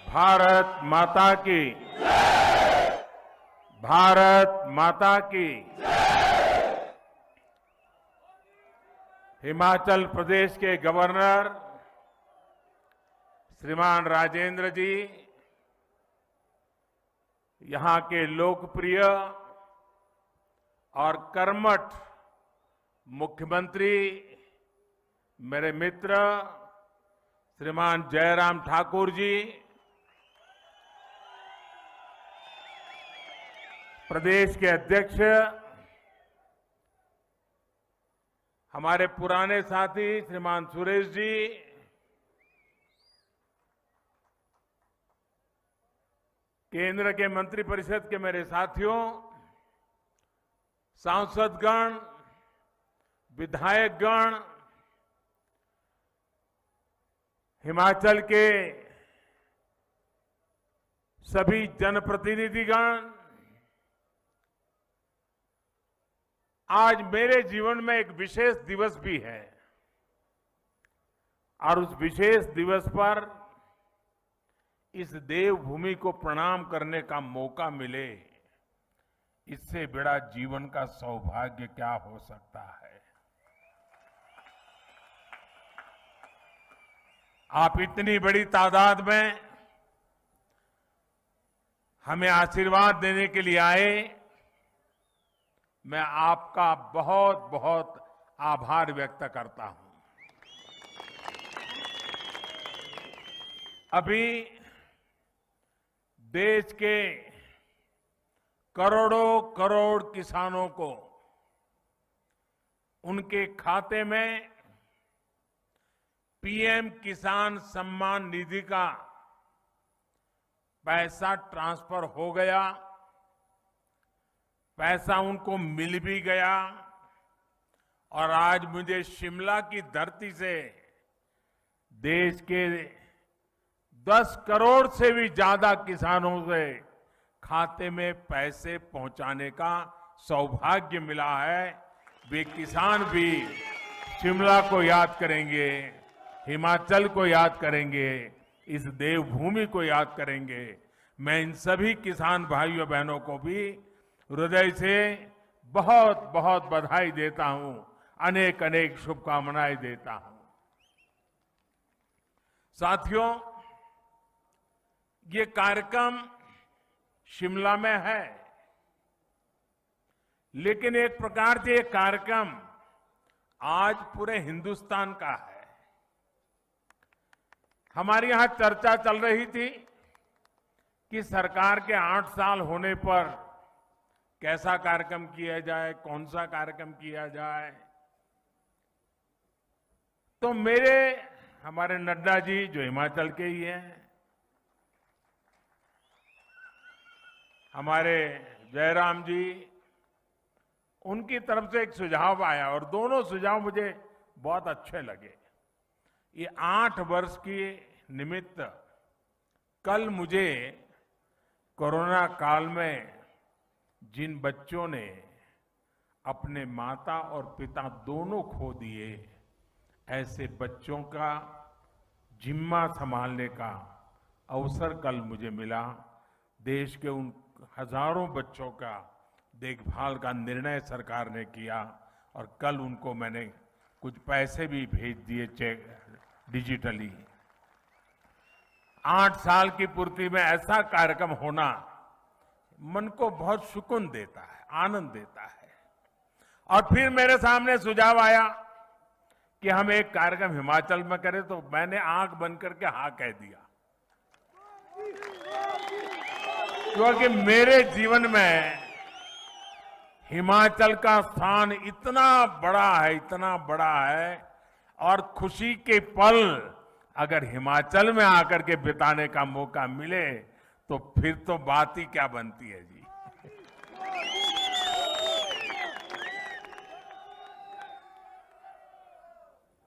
भारत माता की, भारत माता की। हिमाचल प्रदेश के गवर्नर श्रीमान राजेंद्र जी, यहां के लोकप्रिय और कर्मठ मुख्यमंत्री मेरे मित्र श्रीमान जयराम ठाकुर जी, प्रदेश के अध्यक्ष हमारे पुराने साथी श्रीमान सुरेश जी, केंद्र के मंत्रिपरिषद के मेरे साथियों, सांसदगण, विधायकगण, हिमाचल के सभी जनप्रतिनिधिगण, आज मेरे जीवन में एक विशेष दिवस भी है और उस विशेष दिवस पर इस देवभूमि को प्रणाम करने का मौका मिले, इससे बड़ा जीवन का सौभाग्य क्या हो सकता है। आप इतनी बड़ी तादाद में हमें आशीर्वाद देने के लिए आए, मैं आपका बहुत बहुत आभार व्यक्त करता हूं। अभी देश के करोड़ों करोड़ किसानों को उनके खाते में पीएम किसान सम्मान निधि का पैसा ट्रांसफर हो गया, पैसा उनको मिल भी गया और आज मुझे शिमला की धरती से देश के 10 करोड़ से भी ज्यादा किसानों से खाते में पैसे पहुंचाने का सौभाग्य मिला है। वे किसान भी शिमला को याद करेंगे, हिमाचल को याद करेंगे, इस देवभूमि को याद करेंगे। मैं इन सभी किसान भाइयों बहनों को भी हृदय से बहुत बहुत बधाई देता हूं, अनेक अनेक शुभकामनाएं देता हूं। साथियों, ये कार्यक्रम शिमला में है, लेकिन एक प्रकार से ये कार्यक्रम आज पूरे हिंदुस्तान का है। हमारे यहां चर्चा चल रही थी कि सरकार के 8 साल होने पर कैसा कार्यक्रम किया जाए, कौन सा कार्यक्रम किया जाए। तो हमारे नड्डा जी जो हिमाचल के ही हैं, हमारे जयराम जी, उनकी तरफ से एक सुझाव आया और दोनों सुझाव मुझे बहुत अच्छे लगे। ये 8 वर्ष की निमित्त कल मुझे कोरोना काल में जिन बच्चों ने अपने माता और पिता दोनों खो दिए, ऐसे बच्चों का जिम्मा संभालने का अवसर कल मुझे मिला। देश के उन हजारों बच्चों का देखभाल का निर्णय सरकार ने किया और कल उनको मैंने कुछ पैसे भी भेज दिए चेक डिजिटली। 8 साल की पूर्ति में ऐसा कार्यक्रम होना मन को बहुत सुकून देता है, आनंद देता है। और फिर मेरे सामने सुझाव आया कि हम एक कार्यक्रम हिमाचल में करें, तो मैंने आंख बंद करके हाँ कह दिया, क्योंकि मेरे जीवन में हिमाचल का स्थान इतना बड़ा है, इतना बड़ा है, और खुशी के पल अगर हिमाचल में आकर के बिताने का मौका मिले तो फिर तो बात ही क्या बनती है जी।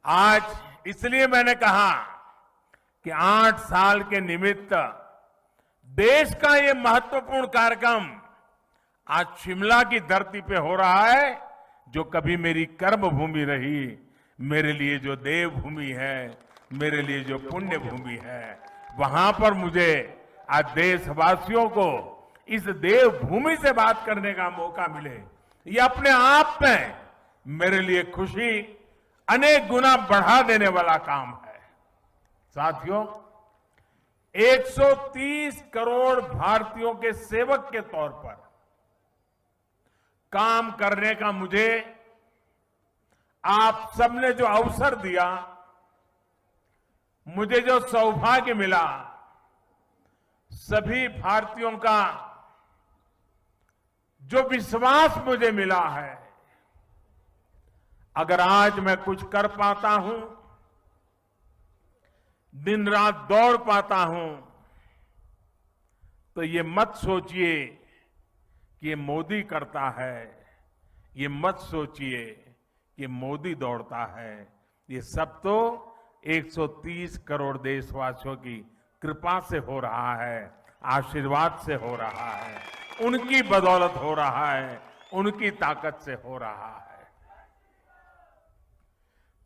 आज इसलिए मैंने कहा कि 8 साल के निमित्त देश का ये महत्वपूर्ण कार्यक्रम आज शिमला की धरती पे हो रहा है, जो कभी मेरी कर्म भूमि रही, मेरे लिए जो देवभूमि है, मेरे लिए जो पुण्य भूमि है, वहां पर मुझे आज देशवासियों को इस देवभूमि से बात करने का मौका मिले, ये अपने आप में मेरे लिए खुशी अनेक गुना बढ़ा देने वाला काम है। साथियों, 130 करोड़ भारतीयों के सेवक के तौर पर काम करने का मुझे आप सबने जो अवसर दिया, मुझे जो सौभाग्य मिला, सभी भारतीयों का जो विश्वास मुझे मिला है, अगर आज मैं कुछ कर पाता हूं, दिन रात दौड़ पाता हूं, तो ये मत सोचिए कि ये मोदी करता है, ये मत सोचिए कि मोदी दौड़ता है। ये सब तो 130 करोड़ देशवासियों की कृपा से हो रहा है, आशीर्वाद से हो रहा है, उनकी बदौलत हो रहा है, उनकी ताकत से हो रहा है।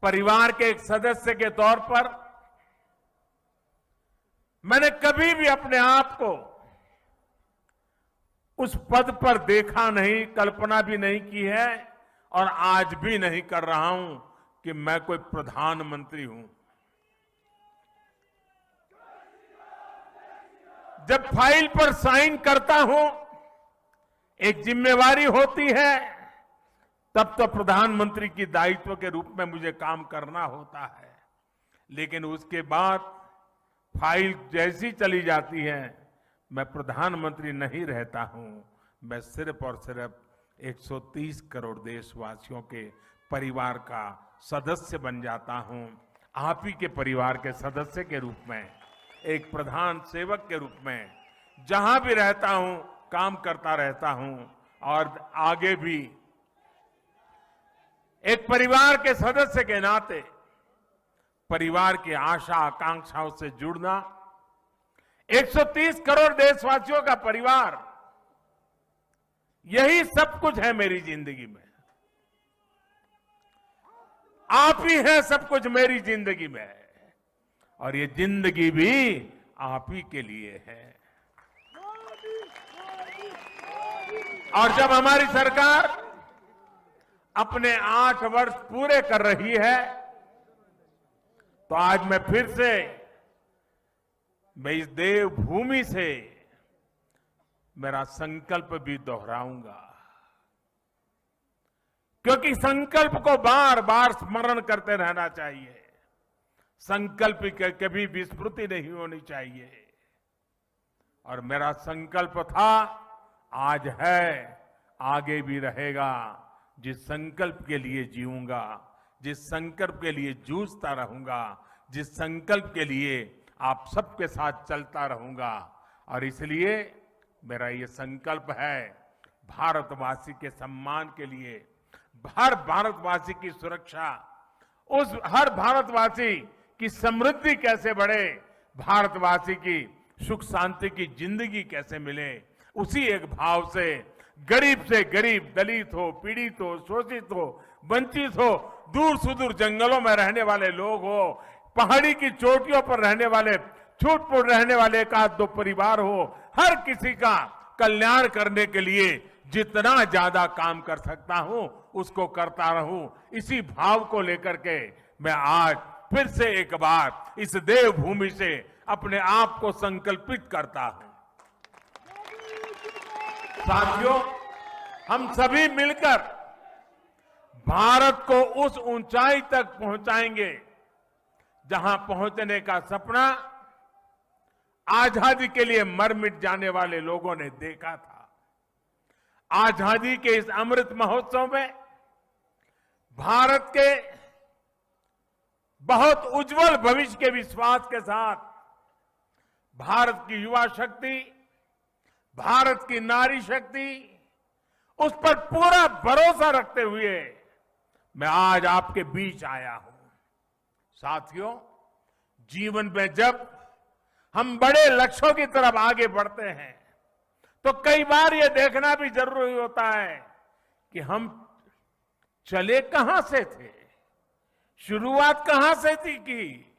परिवार के एक सदस्य के तौर पर मैंने कभी भी अपने आप को उस पद पर देखा नहीं, कल्पना भी नहीं की है और आज भी नहीं कर रहा हूं कि मैं कोई प्रधानमंत्री हूं। जब फाइल पर साइन करता हूं, एक जिम्मेवारी होती है, तब तो प्रधानमंत्री की दायित्व के रूप में मुझे काम करना होता है। लेकिन उसके बाद फाइल जैसी चली जाती है, मैं प्रधानमंत्री नहीं रहता हूं। मैं सिर्फ और सिर्फ 130 करोड़ देशवासियों के परिवार का सदस्य बन जाता हूं। आप ही के परिवार के सदस्य के रूप में, एक प्रधान सेवक के रूप में जहां भी रहता हूं, काम करता रहता हूं और आगे भी एक परिवार के सदस्य के नाते परिवार की आशा आकांक्षाओं से जुड़ना, 130 करोड़ देशवासियों का परिवार, यही सब कुछ है मेरी जिंदगी में। आप ही हैं सब कुछ मेरी जिंदगी में, और ये जिंदगी भी आप ही के लिए है। और जब हमारी सरकार अपने 8 वर्ष पूरे कर रही है, तो आज मैं फिर से इस देवभूमि से मेरा संकल्प भी दोहराऊंगा, क्योंकि संकल्प को बार बार स्मरण करते रहना चाहिए। संकल्प की कभी विस्मृति नहीं होनी चाहिए। और मेरा संकल्प था, आज है, आगे भी रहेगा। जिस संकल्प के लिए जीऊंगा, जिस संकल्प के लिए जूझता रहूंगा, जिस संकल्प के लिए आप सबके साथ चलता रहूंगा। और इसलिए मेरा ये संकल्प है, भारतवासी के सम्मान के लिए, हर भारतवासी की सुरक्षा, उस हर भारतवासी की समृद्धि कैसे बढ़े, भारतवासी की सुख शांति की जिंदगी कैसे मिले, उसी एक भाव से गरीब, दलित हो, पीड़ित हो, शोषित हो, वंचित हो, दूर सुदूर जंगलों में रहने वाले लोग हो, पहाड़ी की चोटियों पर रहने वाले, छूट-फूट रहने वाले एक आध दो परिवार हो, हर किसी का कल्याण करने के लिए जितना ज्यादा काम कर सकता हूं, उसको करता रहूं। इसी भाव को लेकर के मैं आज फिर से एक बार इस देवभूमि से अपने आप को संकल्पित करता हूं। साथियों, हम सभी मिलकर भारत को उस ऊंचाई तक पहुंचाएंगे जहां पहुंचने का सपना आजादी के लिए मर मिट जाने वाले लोगों ने देखा था। आजादी के इस अमृत महोत्सव में भारत के बहुत उज्जवल भविष्य के विश्वास के साथ भारत की युवा शक्ति, भारत की नारी शक्ति, उस पर पूरा भरोसा रखते हुए मैं आज आपके बीच आया हूं। साथियों, जीवन में जब हम बड़े लक्ष्यों की तरफ आगे बढ़ते हैं, तो कई बार यह देखना भी जरूरी होता है कि हम चले कहां से थे, शुरुआत कहां से थी की,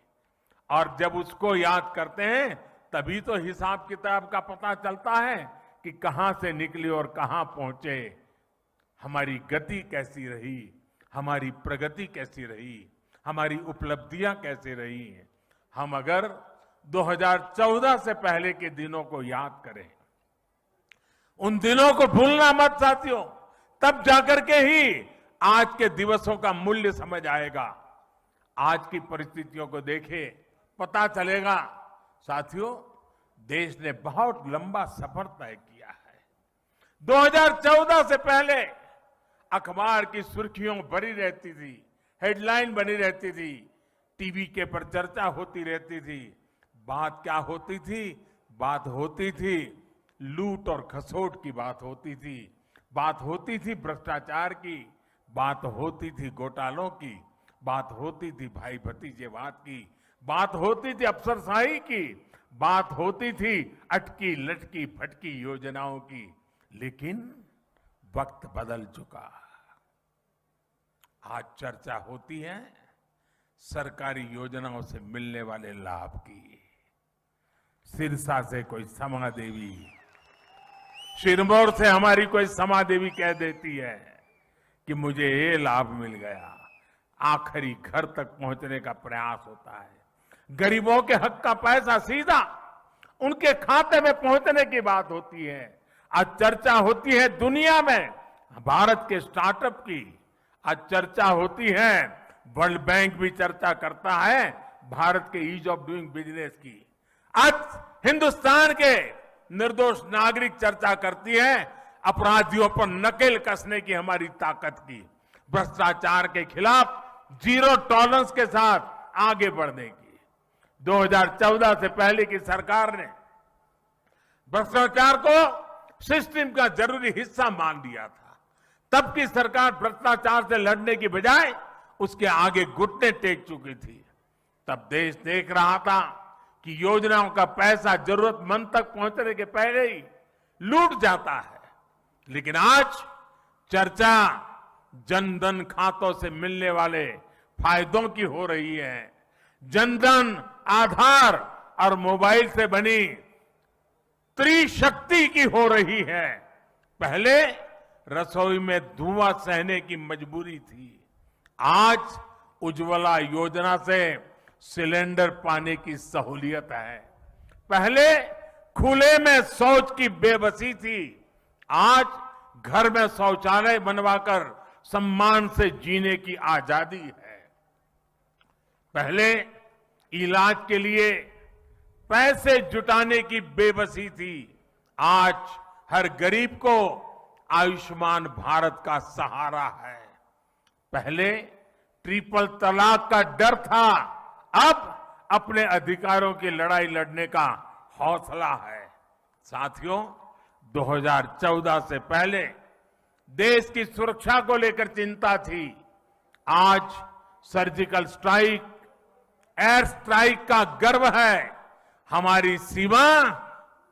और जब उसको याद करते हैं तभी तो हिसाब किताब का पता चलता है कि कहां से निकले और कहां पहुंचे, हमारी गति कैसी रही, हमारी प्रगति कैसी रही, हमारी उपलब्धियां कैसी रही हैं। हम अगर 2014 से पहले के दिनों को याद करें, उन दिनों को भूलना मत साथियों, तब जाकर के ही आज के दिवसों का मूल्य समझ आएगा। आज की परिस्थितियों को देखें, पता चलेगा साथियों, देश ने बहुत लंबा सफर तय किया है। 2014 से पहले अखबार की सुर्खियों भरी रहती थी, हेडलाइन बनी रहती थी, टीवी के पर चर्चा होती रहती थी। बात क्या होती थी? बात होती थी लूट और खसोट की बात होती थी, बात होती थी भ्रष्टाचार की, बात होती थी घोटालों की, बात होती थी भाई भतीजेवाद की, बात होती थी अफसरशाही की, बात होती थी अटकी लटकी फटकी योजनाओं की। लेकिन वक्त बदल चुका। आज चर्चा होती है सरकारी योजनाओं से मिलने वाले लाभ की। सिरसा से कोई समा देवी, सिरमौर से हमारी कोई समा देवी कह देती है कि मुझे ये लाभ मिल गया। आखिरी घर तक पहुंचने का प्रयास होता है। गरीबों के हक का पैसा सीधा उनके खाते में पहुंचने की बात होती है। आज चर्चा होती है दुनिया में भारत के स्टार्टअप की, आज चर्चा होती है, वर्ल्ड बैंक भी चर्चा करता है भारत के ईज ऑफ डूइंग बिजनेस की। आज हिंदुस्तान के निर्दोष नागरिक चर्चा करती है अपराधियों पर नकेल कसने की हमारी ताकत की, भ्रष्टाचार के खिलाफ जीरो टॉलरेंस के साथ आगे बढ़ने की। 2014 से पहले की सरकार ने भ्रष्टाचार को सिस्टम का जरूरी हिस्सा मान लिया था। तब की सरकार भ्रष्टाचार से लड़ने की बजाय उसके आगे घुटने टेक चुकी थी। तब देश देख रहा था कि योजनाओं का पैसा जरूरतमंद तक पहुंचने के पहले ही लूट जाता है। लेकिन आज चर्चा जनधन खातों से मिलने वाले फायदों की हो रही है। जनधन, आधार और मोबाइल से बनी त्रिशक्ति की हो रही है। पहले रसोई में धुआं सहने की मजबूरी थी, आज उज्ज्वला योजना से सिलेंडर पाने की सहूलियत है। पहले खुले में शौच की बेबसी थी, आज घर में शौचालय बनवाकर सम्मान से जीने की आजादी है। पहले इलाज के लिए पैसे जुटाने की बेबसी थी, आज हर गरीब को आयुष्मान भारत का सहारा है। पहले ट्रिपल तलाक का डर था, अब अपने अधिकारों की लड़ाई लड़ने का हौसला है। साथियों, 2014 से पहले देश की सुरक्षा को लेकर चिंता थी, आज सर्जिकल स्ट्राइक, एयर स्ट्राइक का गर्व है। हमारी सीमा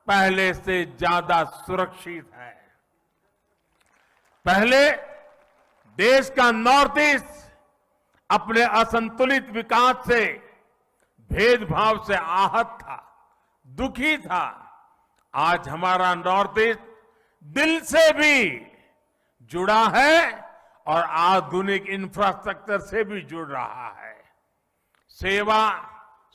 पहले से ज्यादा सुरक्षित है। पहले देश का नॉर्थ ईस्ट अपने असंतुलित विकास से, भेदभाव से आहत था, दुखी था। आज हमारा नॉर्थ ईस्ट दिल से भी जुड़ा है और आधुनिक इंफ्रास्ट्रक्चर से भी जुड़ रहा है। सेवा,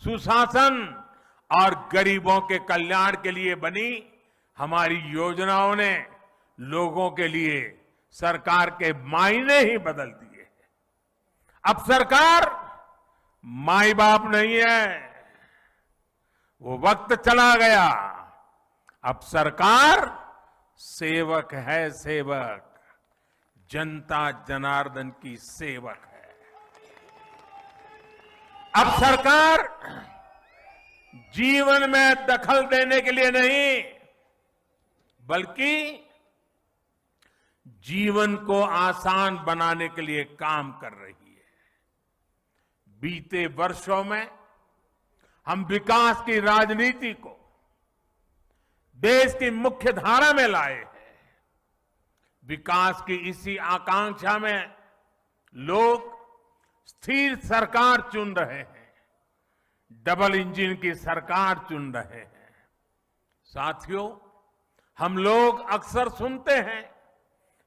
सुशासन और गरीबों के कल्याण के लिए बनी हमारी योजनाओं ने लोगों के लिए सरकार के मायने ही बदल दिए। अब सरकार माई बाप नहीं है, वो वक्त चला गया। अब सरकार सेवक है, सेवक, जनता जनार्दन की सेवक है। अब सरकार जीवन में दखल देने के लिए नहीं, बल्कि जीवन को आसान बनाने के लिए काम कर रही है। बीते वर्षों में हम विकास की राजनीति को देश की मुख्य धारा में लाए हैं। विकास की इसी आकांक्षा में लोग स्थिर सरकार चुन रहे हैं। डबल इंजन की सरकार चुन रहे हैं। साथियों, हम लोग अक्सर सुनते हैं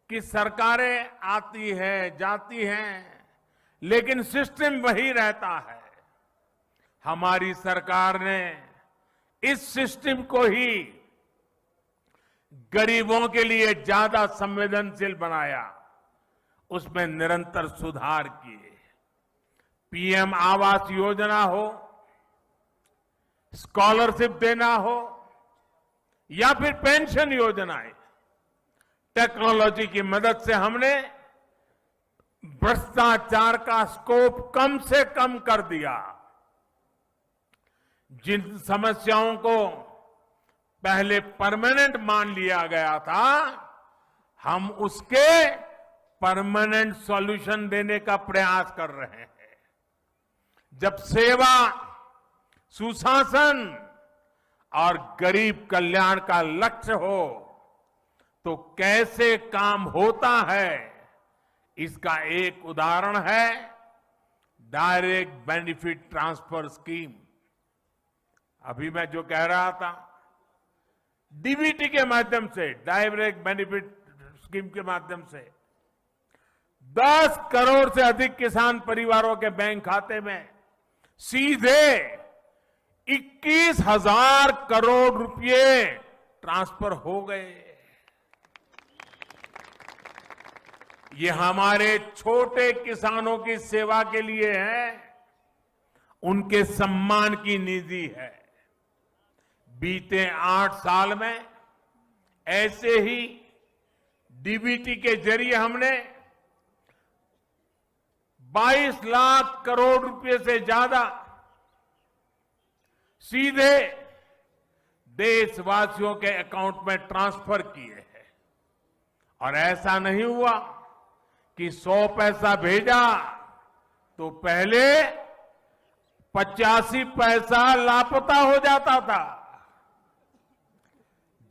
कि सरकारें आती हैं, जाती हैं, लेकिन सिस्टम वही रहता है। हमारी सरकार ने इस सिस्टम को ही गरीबों के लिए ज्यादा संवेदनशील बनाया, उसमें निरंतर सुधार किए। पीएम आवास योजना हो, स्कॉलरशिप देना हो या फिर पेंशन योजनाएं, टेक्नोलॉजी की मदद से हमने भ्रष्टाचार का स्कोप कम से कम कर दिया। जिन समस्याओं को पहले परमानेंट मान लिया गया था, हम उसके परमानेंट सॉल्यूशन देने का प्रयास कर रहे हैं। जब सेवा, सुशासन और गरीब कल्याण का लक्ष्य हो तो कैसे काम होता है, इसका एक उदाहरण है डायरेक्ट बेनिफिट ट्रांसफर स्कीम। अभी मैं जो कह रहा था, डीबीटी के माध्यम से, डायरेक्ट बेनिफिट स्कीम के माध्यम से 10 करोड़ से अधिक किसान परिवारों के बैंक खाते में सीधे 21,000 करोड़ रुपए ट्रांसफर हो गए। ये हमारे छोटे किसानों की सेवा के लिए है, उनके सम्मान की निधि है। बीते 8 साल में ऐसे ही डीबीटी के जरिए हमने 22 लाख करोड़ रुपए से ज्यादा सीधे देशवासियों के अकाउंट में ट्रांसफर किए हैं। और ऐसा नहीं हुआ कि 100 पैसा भेजा तो पहले 85 पैसा लापता हो जाता था।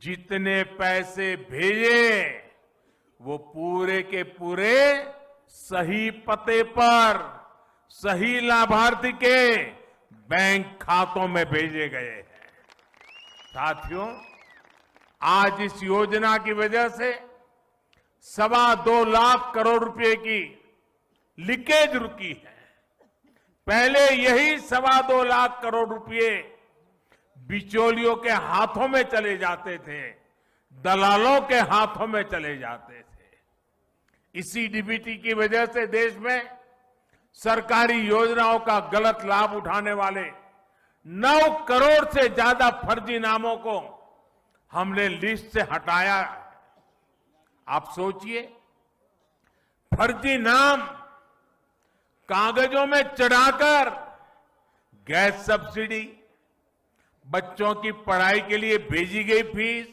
जितने पैसे भेजे वो पूरे के पूरे सही पते पर, सही लाभार्थी के बैंक खातों में भेजे गए हैं। साथियों, आज इस योजना की वजह से 2.25 लाख करोड़ रुपए की लीकेज रुकी है। पहले यही 2.25 लाख करोड़ रुपए बिचौलियों के हाथों में चले जाते थे, दलालों के हाथों में चले जाते थे। इसी डीबीटी की वजह से देश में सरकारी योजनाओं का गलत लाभ उठाने वाले 9 करोड़ से ज्यादा फर्जी नामों को हमने लिस्ट से हटाया। आप सोचिए, फर्जी नाम कागजों में चढ़ाकर गैस सब्सिडी, बच्चों की पढ़ाई के लिए भेजी गई फीस,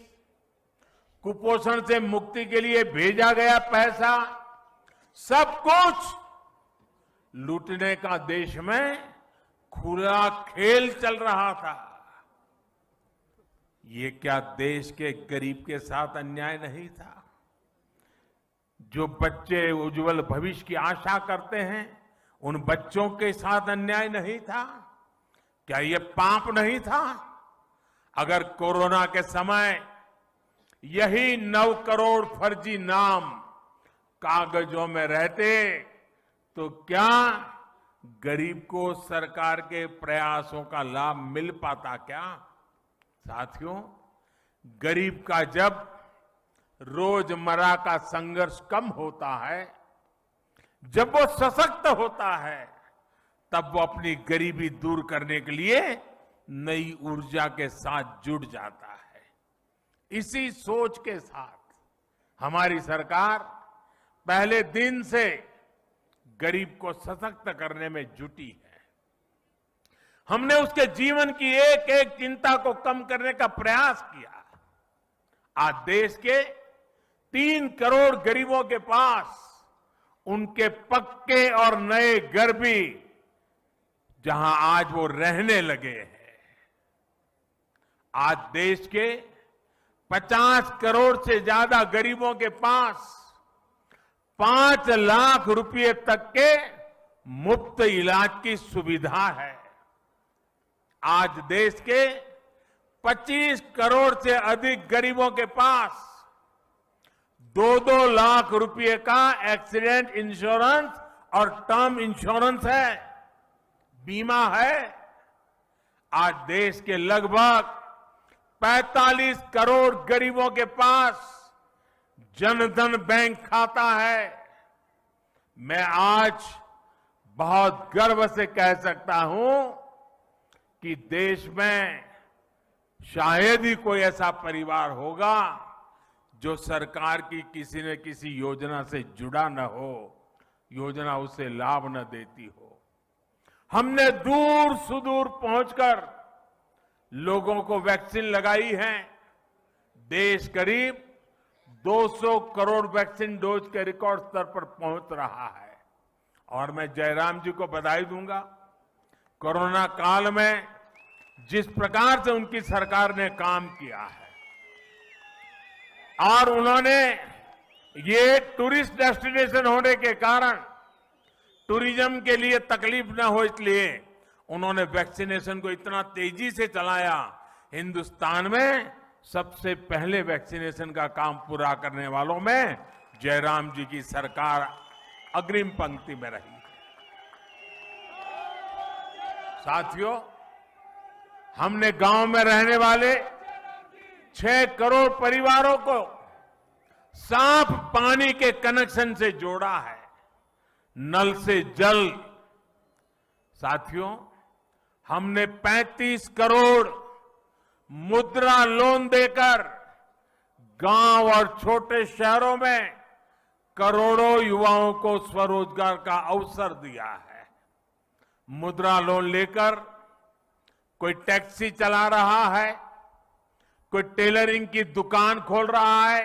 कुपोषण से मुक्ति के लिए भेजा गया पैसा, सब कुछ लूटने का देश में खुला खेल चल रहा था। ये क्या देश के गरीब के साथ अन्याय नहीं था? जो बच्चे उज्जवल भविष्य की आशा करते हैं, उन बच्चों के साथ अन्याय नहीं था? क्या ये पाप नहीं था? अगर कोरोना के समय यही 9 करोड़ फर्जी नाम कागजों में रहते तो क्या गरीब को सरकार के प्रयासों का लाभ मिल पाता क्या? साथियों, गरीब का जब रोजमर्रा का संघर्ष कम होता है, जब वो सशक्त होता है, तब वो अपनी गरीबी दूर करने के लिए नई ऊर्जा के साथ जुड़ जाता है। इसी सोच के साथ हमारी सरकार पहले दिन से गरीब को सशक्त करने में जुटी है। हमने उसके जीवन की एक एक चिंता को कम करने का प्रयास किया। आज देश के 3 करोड़ गरीबों के पास उनके पक्के और नए घर भी, जहां आज वो रहने लगे हैं। आज देश के 50 करोड़ से ज्यादा गरीबों के पास 5 लाख रुपए तक के मुफ्त इलाज की सुविधा है। आज देश के 25 करोड़ से अधिक गरीबों के पास 2-2 लाख रुपए का एक्सीडेंट इंश्योरेंस और टर्म इंश्योरेंस है, बीमा है। आज देश के लगभग 45 करोड़ गरीबों के पास जनधन बैंक खाता है। मैं आज बहुत गर्व से कह सकता हूं कि देश में शायद ही कोई ऐसा परिवार होगा जो सरकार की किसी न किसी योजना से जुड़ा न हो, योजना उसे लाभ न देती हो। हमने दूर सुदूर पहुंचकर लोगों को वैक्सीन लगाई है। देश करीब 200 करोड़ वैक्सीन डोज के रिकॉर्ड स्तर पर पहुंच रहा है। और मैं जयराम जी को बधाई दूंगा। कोरोना काल में जिस प्रकार से उनकी सरकार ने काम किया है और उन्होंने ये टूरिस्ट डेस्टिनेशन होने के कारण टूरिज्म के लिए तकलीफ न हो, इसलिए उन्होंने वैक्सीनेशन को इतना तेजी से चलाया। हिंदुस्तान में सबसे पहले वैक्सीनेशन का काम पूरा करने वालों में जयराम जी की सरकार अग्रिम पंक्ति में रही। साथियों, हमने गांव में रहने वाले 6 करोड़ परिवारों को साफ पानी के कनेक्शन से जोड़ा है, नल से जल। साथियों, हमने 35 करोड़ मुद्रा लोन देकर गांव और छोटे शहरों में करोड़ों युवाओं को स्वरोजगार का अवसर दिया है। मुद्रा लोन लेकर कोई टैक्सी चला रहा है, कोई टेलरिंग की दुकान खोल रहा है,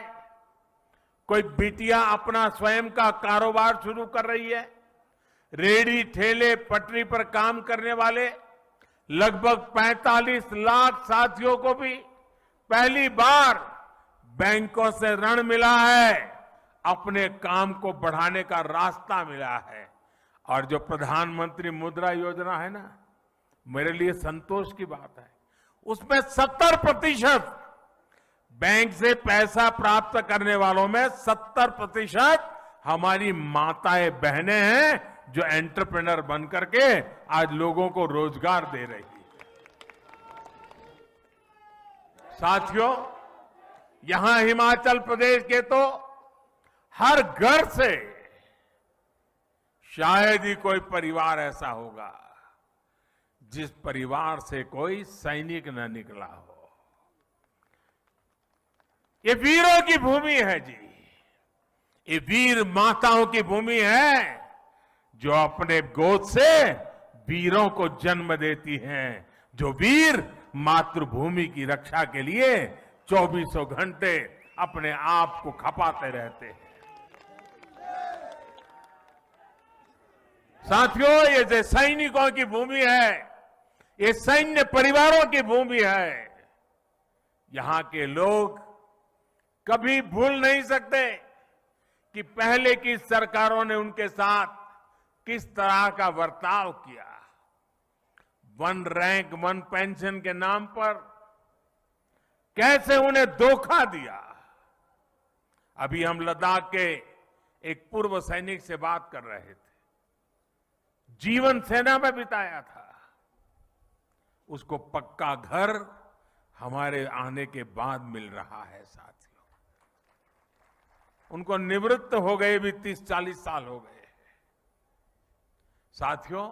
कोई बिटिया अपना स्वयं का कारोबार शुरू कर रही है। रेहड़ी ठेले पटरी पर काम करने वाले लगभग 45 लाख साथियों को भी पहली बार बैंकों से ऋण मिला है, अपने काम को बढ़ाने का रास्ता मिला है। और जो प्रधानमंत्री मुद्रा योजना है ना, मेरे लिए संतोष की बात है, उसमें 70% बैंक से पैसा प्राप्त करने वालों में 70% हमारी माताएं बहनें हैं जो एंटरप्रेन्योर बन करके आज लोगों को रोजगार दे रही है। साथियों, यहां हिमाचल प्रदेश के तो हर घर से शायद ही कोई परिवार ऐसा होगा जिस परिवार से कोई सैनिक न निकला हो। ये वीरों की भूमि है जी, ये वीर माताओं की भूमि है जो अपने गोद से वीरों को जन्म देती हैं, जो वीर मातृभूमि की रक्षा के लिए 24 घंटे अपने आप को खपाते रहते हैं। साथियों, ये जो सैनिकों की भूमि है, ये सैन्य परिवारों की भूमि है। यहां के लोग कभी भूल नहीं सकते कि पहले की सरकारों ने उनके साथ किस तरह का बर्ताव किया। 1 रैंक 1 पेंशन के नाम पर कैसे उन्हें धोखा दिया। अभी हम लद्दाख के एक पूर्व सैनिक से बात कर रहे थे, जीवन सेना में बिताया था। उसको पक्का घर हमारे आने के बाद मिल रहा है। साथियों, उनको निवृत्त हो गए भी 30-40 साल हो गए। साथियों,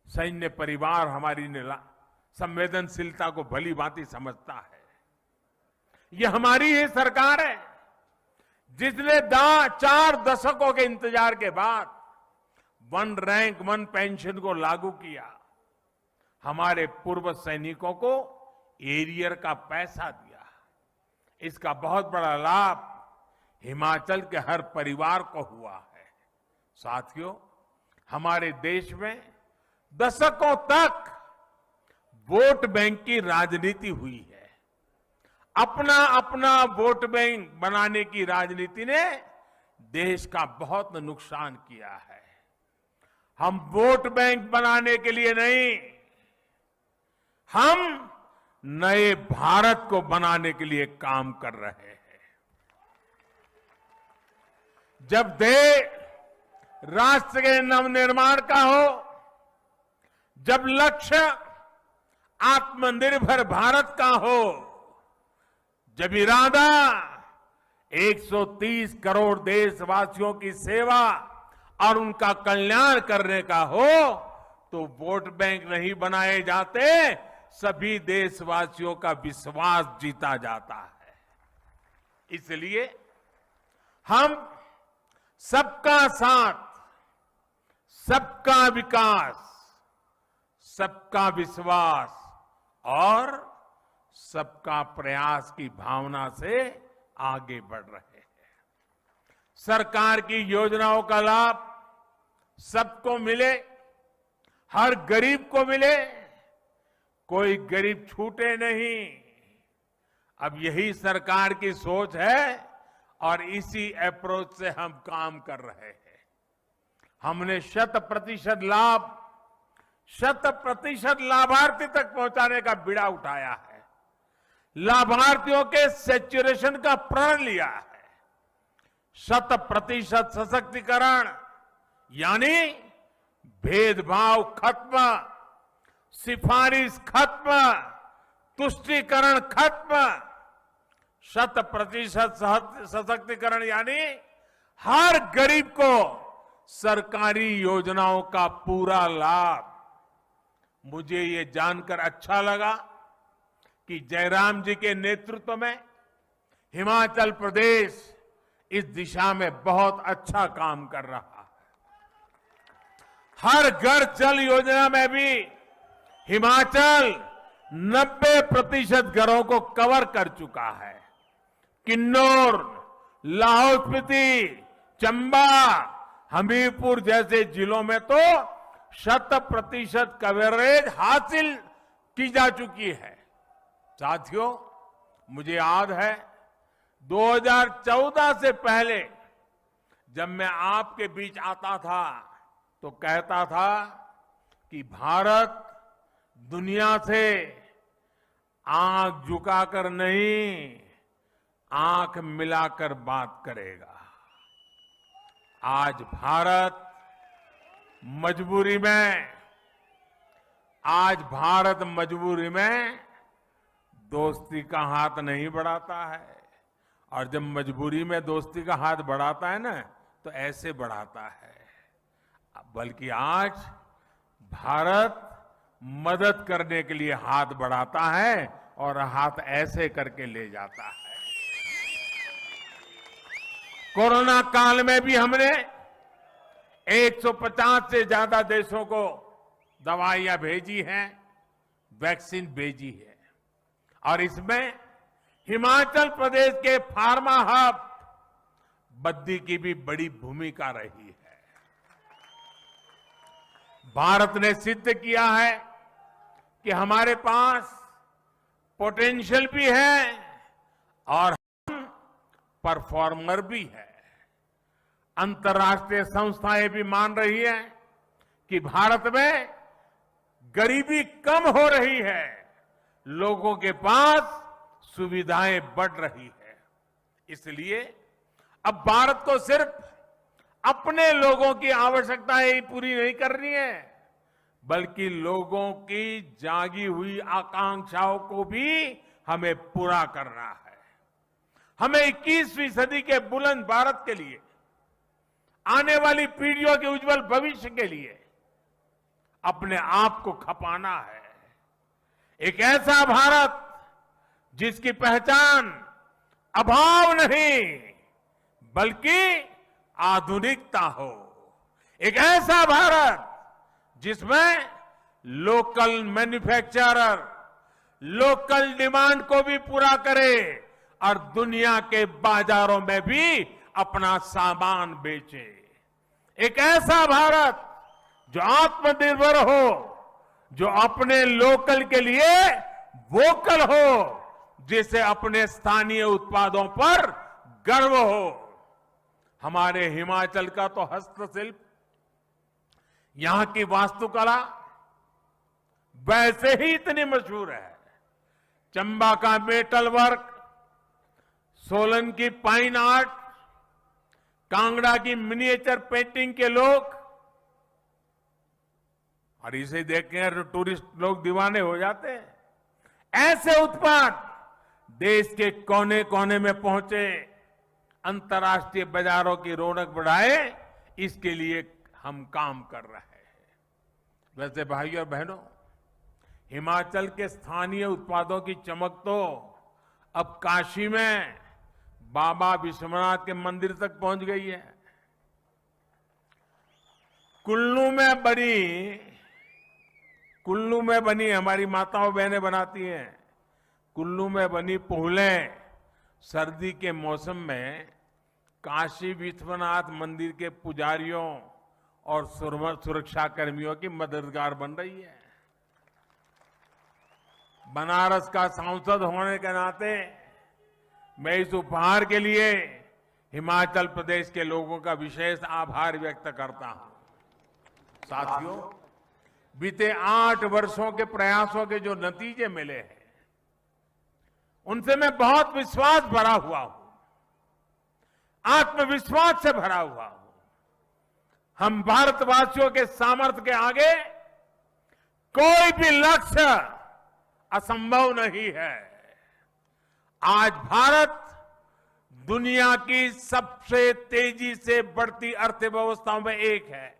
सैन्य परिवार हमारी संवेदनशीलता को भली भांति समझता है। ये हमारी ही सरकार है जिसने 4 दशकों के इंतजार के बाद 1 रैंक 1 पेंशन को लागू किया। हमारे पूर्व सैनिकों को एरियर का पैसा दिया। इसका बहुत बड़ा लाभ हिमाचल के हर परिवार को हुआ है। साथियों, हमारे देश में दशकों तक वोट बैंक की राजनीति हुई है। अपना अपना वोट बैंक बनाने की राजनीति ने देश का बहुत नुकसान किया है। हम वोट बैंक बनाने के लिए नहीं, हम नए भारत को बनाने के लिए काम कर रहे हैं। जब देश राष्ट्र के नवनिर्माण का हो, जब लक्ष्य आत्मनिर्भर भारत का हो, जब इरादा 130 करोड़ देशवासियों की सेवा और उनका कल्याण करने का हो, तो वोट बैंक नहीं बनाए जाते, सभी देशवासियों का विश्वास जीता जाता है। इसलिए हम सबका साथ, सबका विकास, सबका विश्वास और सबका प्रयास की भावना से आगे बढ़ रहे हैं। सरकार की योजनाओं का लाभ सबको मिले, हर गरीब को मिले, कोई गरीब छूटे नहीं। अब यही सरकार की सोच है और इसी अप्रोच से हम काम कर रहे हैं। हमने 100% लाभ, 100% लाभार्थी तक पहुंचाने का बीड़ा उठाया है। लाभार्थियों के सैचुरेशन का प्रण लिया है। 100% सशक्तिकरण यानी भेदभाव खत्म, सिफारिश खत्म, तुष्टीकरण खत्म। 100% सशक्तिकरण यानी हर गरीब को सरकारी योजनाओं का पूरा लाभ। मुझे ये जानकर अच्छा लगा कि जयराम जी के नेतृत्व में हिमाचल प्रदेश इस दिशा में बहुत अच्छा काम कर रहा है। हर घर जल योजना में भी हिमाचल 90% घरों को कवर कर चुका है। किन्नौर, लाहौल स्पीति, चंबा, हमीरपुर जैसे जिलों में तो 100% कवरेज हासिल की जा चुकी है। साथियों, मुझे याद है 2014 से पहले जब मैं आपके बीच आता था तो कहता था कि भारत दुनिया से आंख झुकाकर नहीं, आंख मिलाकर बात करेगा। आज भारत मजबूरी में दोस्ती का हाथ नहीं बढ़ाता है, और जब मजबूरी में दोस्ती का हाथ बढ़ाता है ना, तो ऐसे बढ़ाता है। बल्कि आज भारत मदद करने के लिए हाथ बढ़ाता है और हाथ ऐसे करके ले जाता है। कोरोना काल में भी हमने 150 से ज्यादा देशों को दवाइयां भेजी हैं, वैक्सीन भेजी है, और इसमें हिमाचल प्रदेश के फार्मा हब बद्दी की भी बड़ी भूमिका रही है। भारत ने सिद्ध किया है कि हमारे पास पोटेंशियल भी है और हम परफॉर्मर भी है। अंतर्राष्ट्रीय संस्थाएं भी मान रही है कि भारत में गरीबी कम हो रही है, लोगों के पास सुविधाएं बढ़ रही है। इसलिए अब भारत को सिर्फ अपने लोगों की आवश्यकताएं ही पूरी नहीं करनी है, बल्कि लोगों की जागी हुई आकांक्षाओं को भी हमें पूरा करना है। हमें 21वीं सदी के बुलंद भारत के लिए, आने वाली पीढ़ियों के उज्जवल भविष्य के लिए अपने आप को खपाना है। एक ऐसा भारत जिसकी पहचान अभाव नहीं बल्कि आधुनिकता हो। एक ऐसा भारत जिसमें लोकल मैन्युफैक्चरर लोकल डिमांड को भी पूरा करे और दुनिया के बाजारों में भी अपना सामान बेचे। एक ऐसा भारत जो आत्मनिर्भर हो, जो अपने लोकल के लिए वोकल हो, जिसे अपने स्थानीय उत्पादों पर गर्व हो। हमारे हिमाचल का तो हस्तशिल्प, यहां की वास्तुकला वैसे ही इतनी मशहूर है। चंबा का मेटल वर्क, सोलन की पाइन आर्ट, कांगड़ा की मिनिएचर पेंटिंग के लोग, और इसे देखकर टूरिस्ट लोग दीवाने हो जाते हैं। ऐसे उत्पाद देश के कोने कोने में पहुंचे, अंतर्राष्ट्रीय बाजारों की रौनक बढ़ाए, इसके लिए हम काम कर रहे हैं। वैसे भाइयों और बहनों, हिमाचल के स्थानीय उत्पादों की चमक तो अब काशी में बाबा विश्वनाथ के मंदिर तक पहुंच गई है। कुल्लू में बनी हमारी माताओं बहनें बनाती हैं। कुल्लू में बनी पुहलें सर्दी के मौसम में काशी विश्वनाथ मंदिर के पुजारियों और सुरक्षा कर्मियों की मददगार बन रही है। बनारस का सांसद होने के नाते मैं इस उपहार के लिए हिमाचल प्रदेश के लोगों का विशेष आभार व्यक्त करता हूं। साथियों, बीते 8 वर्षों के प्रयासों के जो नतीजे मिले हैं, उनसे मैं बहुत विश्वास भरा हुआ हूं, आत्मविश्वास से भरा हुआ हूं। हम भारतवासियों के सामर्थ्य के आगे कोई भी लक्ष्य असंभव नहीं है। आज भारत दुनिया की सबसे तेजी से बढ़ती अर्थव्यवस्थाओं में एक है।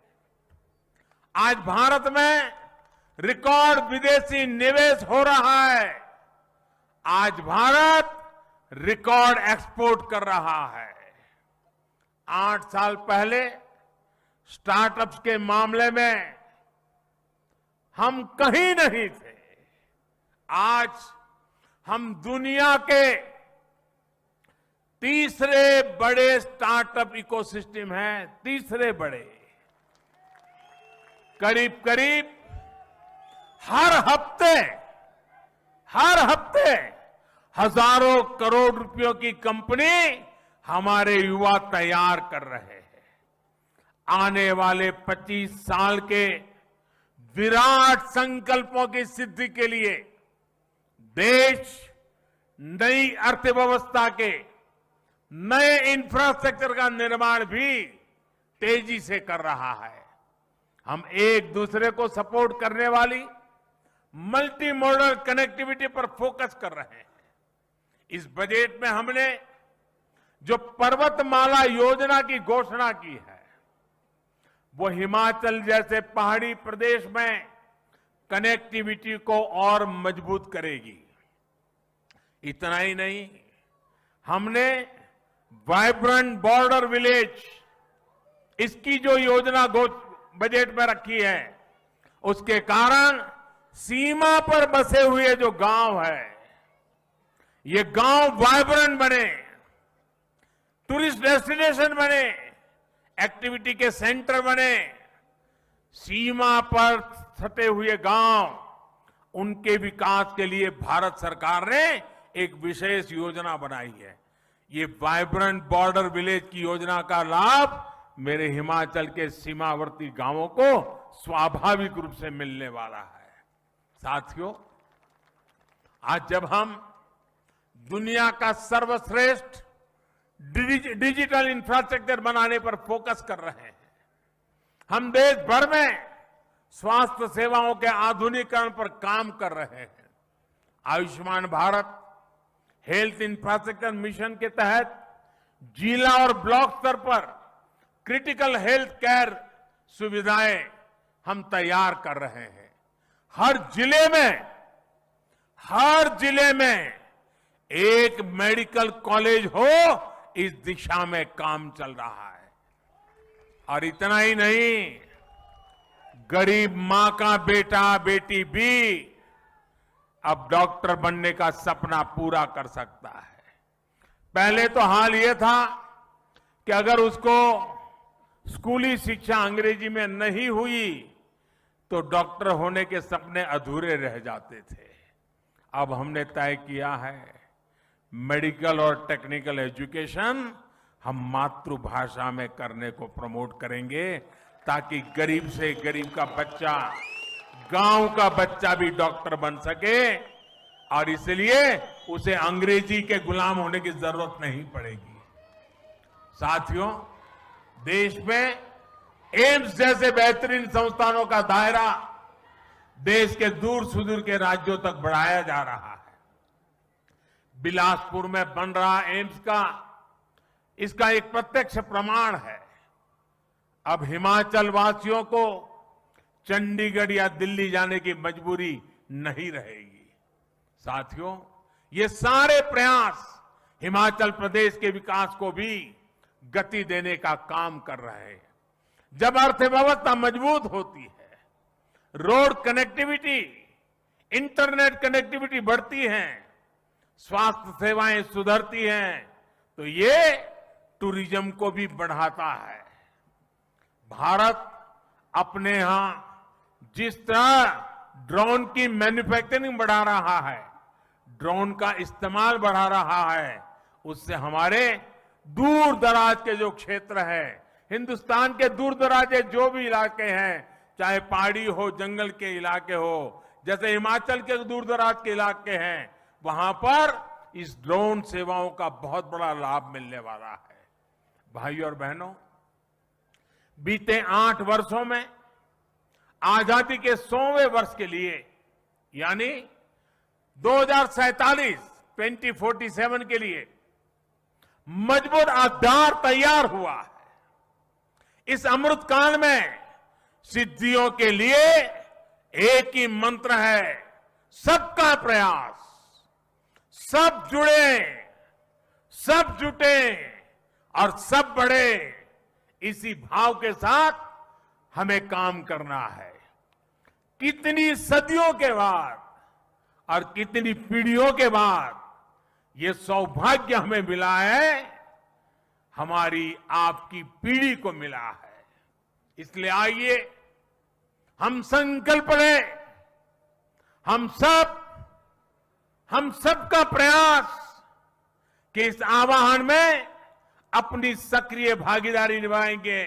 आज भारत में रिकॉर्ड विदेशी निवेश हो रहा है। आज भारत रिकॉर्ड एक्सपोर्ट कर रहा है। 8 साल पहले स्टार्टअप्स के मामले में हम कहीं नहीं थे। आज हम दुनिया के तीसरे बड़े स्टार्टअप इकोसिस्टम हैं, तीसरे बड़े। करीब करीब हर हफ्ते हजारों करोड़ रुपयों की कंपनी हमारे युवा तैयार कर रहे हैं। आने वाले 25 साल के विराट संकल्पों की सिद्धि के लिए देश नई अर्थव्यवस्था के नए इंफ्रास्ट्रक्चर का निर्माण भी तेजी से कर रहा है। हम एक दूसरे को सपोर्ट करने वाली मल्टी मॉडल कनेक्टिविटी पर फोकस कर रहे हैं। इस बजट में हमने जो पर्वतमाला योजना की घोषणा की है, वो हिमाचल जैसे पहाड़ी प्रदेश में कनेक्टिविटी को और मजबूत करेगी। इतना ही नहीं, हमने वाइब्रेंट बॉर्डर विलेज, इसकी जो योजना बजट में रखी है, उसके कारण सीमा पर बसे हुए जो गांव है, ये गांव वाइब्रेंट बने, टूरिस्ट डेस्टिनेशन बने, एक्टिविटी के सेंटर बने। सीमा पर सटे हुए गांव, उनके विकास के लिए भारत सरकार ने एक विशेष योजना बनाई है। ये वाइब्रेंट बॉर्डर विलेज की योजना का लाभ मेरे हिमाचल के सीमावर्ती गांवों को स्वाभाविक रूप से मिलने वाला है। साथियों, आज जब हम दुनिया का सर्वश्रेष्ठ डिजिटल इंफ्रास्ट्रक्चर बनाने पर फोकस कर रहे हैं, हम देश भर में स्वास्थ्य सेवाओं के आधुनिकीकरण पर काम कर रहे हैं। Ayushman Bharat health infrastructure mission के तहत जिला और ब्लॉक स्तर पर क्रिटिकल हेल्थ केयर सुविधाएं हम तैयार कर रहे हैं। हर जिले में एक मेडिकल कॉलेज हो, इस दिशा में काम चल रहा है। और इतना ही नहीं, गरीब मां का बेटा बेटी भी अब डॉक्टर बनने का सपना पूरा कर सकता है। पहले तो हाल ये था कि अगर उसको स्कूली शिक्षा अंग्रेजी में नहीं हुई तो डॉक्टर होने के सपने अधूरे रह जाते थे। अब हमने तय किया है, मेडिकल और टेक्निकल एजुकेशन हम मातृभाषा में करने को प्रमोट करेंगे, ताकि गरीब से गरीब का बच्चा गांव का बच्चा भी डॉक्टर बन सके और इसलिए उसे अंग्रेजी के गुलाम होने की जरूरत नहीं पड़ेगी। साथियों, देश में एम्स जैसे बेहतरीन संस्थानों का दायरा देश के दूर सुदूर के राज्यों तक बढ़ाया जा रहा है। बिलासपुर में बन रहा एम्स इसका एक प्रत्यक्ष प्रमाण है। अब हिमाचल वासियों को चंडीगढ़ या दिल्ली जाने की मजबूरी नहीं रहेगी। साथियों, ये सारे प्रयास हिमाचल प्रदेश के विकास को भी गति देने का काम कर रहे हैं। जब अर्थव्यवस्था मजबूत होती है, रोड कनेक्टिविटी, इंटरनेट कनेक्टिविटी बढ़ती है, स्वास्थ्य सेवाएं सुधरती हैं, तो ये टूरिज्म को भी बढ़ाता है। भारत अपने यहां जिस तरह ड्रोन की मैन्युफैक्चरिंग बढ़ा रहा है, ड्रोन का इस्तेमाल बढ़ा रहा है, उससे हमारे दूर दराज के जो क्षेत्र है, हिंदुस्तान के दूर दराज के जो भी इलाके हैं, चाहे पहाड़ी हो, जंगल के इलाके हो, जैसे हिमाचल के दूर दराज के इलाके हैं, वहां पर इस ड्रोन सेवाओं का बहुत बड़ा लाभ मिलने वाला है। भाइयों और बहनों, बीते 8 वर्षों में आजादी के 100वें वर्ष के लिए यानी 2047 के लिए मजबूत आधार तैयार हुआ है। इस अमृत काल में सिद्धियों के लिए एक ही मंत्र है, सबका प्रयास। सब जुड़े, सब जुटे और सब बढ़े, इसी भाव के साथ हमें काम करना है। कितनी सदियों के बाद और कितनी पीढ़ियों के बाद ये सौभाग्य हमें मिला है, हमारी आपकी पीढ़ी को मिला है। इसलिए आइए हम संकल्प लें, हम सबका प्रयास कि इस आह्वान में अपनी सक्रिय भागीदारी निभाएंगे,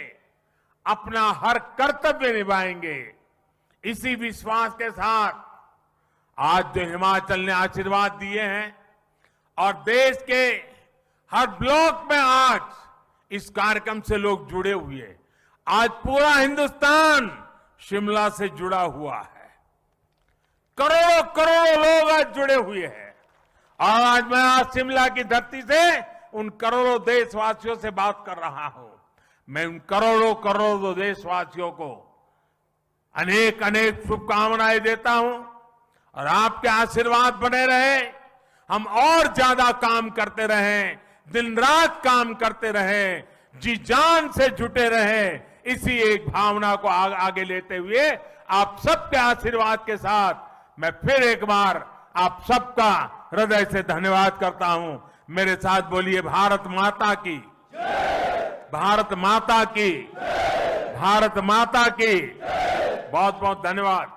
अपना हर कर्तव्य निभाएंगे। इसी विश्वास के साथ आज जो हिमाचल ने आशीर्वाद दिए हैं और देश के हर ब्लॉक में आज इस कार्यक्रम से लोग जुड़े हुए हैं। आज पूरा हिंदुस्तान शिमला से जुड़ा हुआ है, करोड़ों करोड़ों लोग आज जुड़े हुए हैं। और आज मैं आज शिमला की धरती से उन करोड़ों देशवासियों से बात कर रहा हूं। मैं उन करोड़ों करोड़ों देशवासियों को अनेक अनेक शुभकामनाएं देता हूं और आपके आशीर्वाद बने रहे, हम और ज्यादा काम करते रहें, दिन रात काम करते रहें, जी जान से जुटे रहें। इसी एक भावना को आगे लेते हुए आप सबके आशीर्वाद के साथ मैं फिर एक बार आप सबका हृदय से धन्यवाद करता हूं। मेरे साथ बोलिए, भारत माता की जय, भारत माता की जय, भारत माता की। बहुत बहुत धन्यवाद।